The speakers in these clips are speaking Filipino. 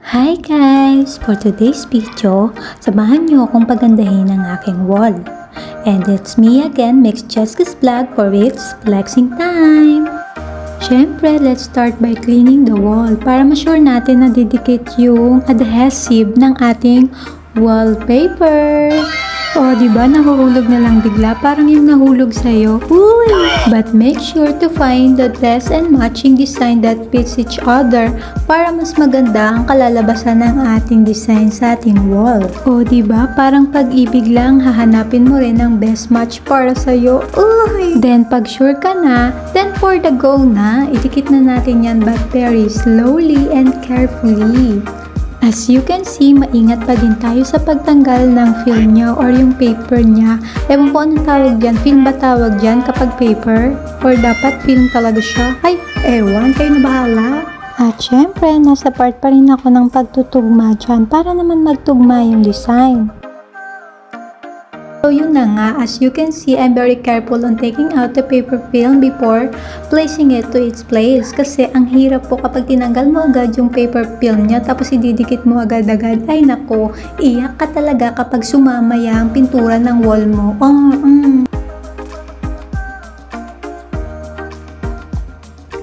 Hi guys! For today's video, samahan niyo akong pagandahin ang aking wall. And it's me again, Mix Jessica's Vlog for its flexing time! Siyempre, let's start by cleaning the wall para ma-sure natin na didikit yung adhesive ng ating wallpaper. O, diba nahuhulog na lang bigla? Parang yung nahulog sa'yo. Uy! But make sure to find the best and matching design that fits each other para mas maganda ang kalalabasan ng ating design sa ating wall. O, diba? Parang pag-ibig lang, hahanapin mo rin ang best match para sa'yo. Uy! Then, pag sure ka na, then for the go na, idikit na natin yan but very slowly and carefully. As you can see, maingat pa din tayo sa pagtanggal ng film niya or yung paper niya. Ewan ko anong tawag dyan. Film ba tawag dyan kapag paper? Or dapat film talaga siya? Ay, ewan. Kayo na bahala. At syempre, nasa part pa rin ako ng pagtutugma dyan para naman magtugma yung design. So yun na nga, as you can see, I'm very careful on taking out the paper film before placing it to its place. Kasi ang hirap po kapag tinanggal mo agad yung paper film niya tapos ididikit mo agad-agad. Ay nako, iyak ka talaga kapag sumamaya ang pintura ng wall mo.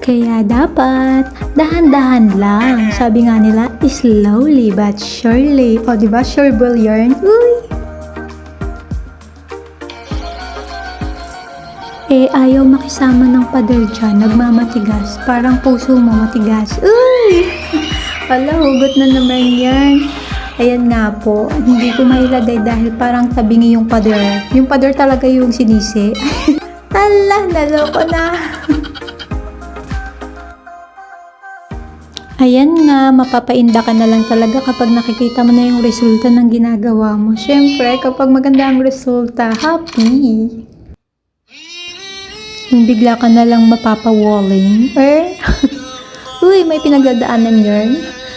Kaya dapat dahan-dahan lang. Sabi nga nila, slowly but surely. O diba, sureball yarn? Uy! Ayaw makisama ng pader dyan, nagmamatigas. Parang puso mo matigas. Uy! Wala, hugot na naman yan. Ayan nga po, hindi ko mailagay dahil parang tabingi yung pader. Yung pader talaga yung sinisi. Ala, naloko na. Ayan nga, mapapainda ka na lang talaga kapag nakikita mo na yung resulta ng ginagawa mo. Siyempre, kapag maganda ang resulta, happy. Yung bigla ka na lang mapapawalling. Uy, may pinagdadaanan yun.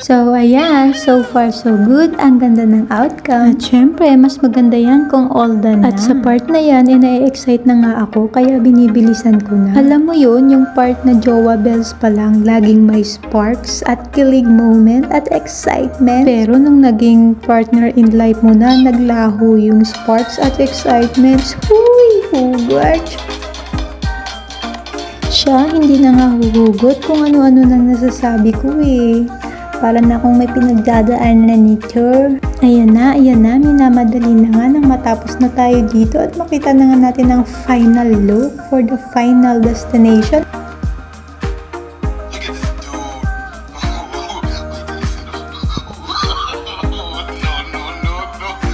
So, ayan. So far, so good. Ang ganda ng outcome. At syempre, mas maganda yan kung all done na. At sa part na yan, na-excite na nga ako. Kaya binibilisan ko na. Alam mo yun, yung part na jowa bells pa lang, laging may sparks at kilig moment at excitement. Pero nung naging partner in life mo na, naglaho yung sparks at excitement. Uy, hugot. Siya, hindi na nga huhugot kung ano-ano nang nasasabi ko eh. Para na akong may pinagdadaan na nito. Ayan na, minamadali na nga nang matapos na tayo dito at makita na nga natin ang final look for the final destination.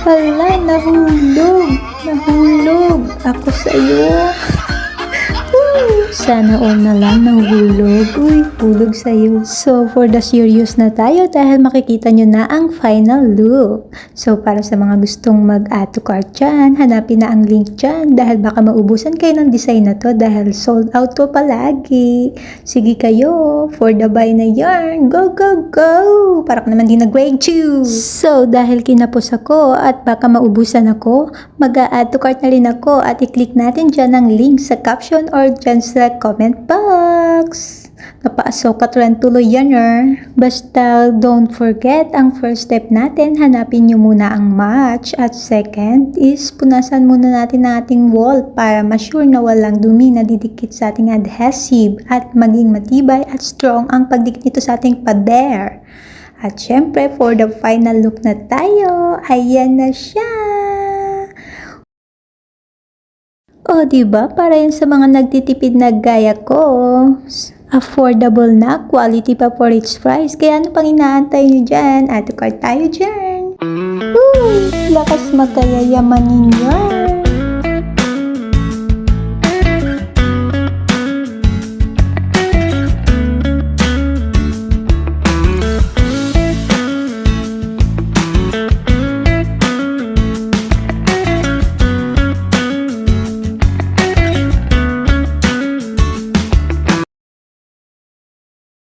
Hala, nahulog ako sa'yo. Sana all na lang nahulog. Uy, hulog sa'yo. So, for the serious na tayo dahil makikita nyo na ang final look. So, para sa mga gustong mag-add to cart dyan, hanapin na ang link dyan dahil baka maubusan kayo ng design na to dahil sold out to palagi. Sige kayo, for the buy na yarn. Go, go, go! Para ka naman din na grade 2. So, dahil kinapos ako at baka maubusan ako, mag-add to cart na rin ako at i-click natin dyan ang link sa caption or dyan sa comment box. Napaaso ka trend tuloy yan Basta don't forget ang first step natin, hanapin nyo muna ang match at second is punasan muna natin ang ating wall para ma-sure na walang dumi na didikit sa ating adhesive at maging matibay at strong ang pagdikit nito sa ating pader. At syempre for the final look na tayo, ayan na siya. O, diba? Para yan sa mga nagtitipid na gaya ko. Affordable na, quality pa for its price. Kaya ano pang inaantay nyo dyan? Add to cart tayo dyan. Lakas magkayayamanin yan.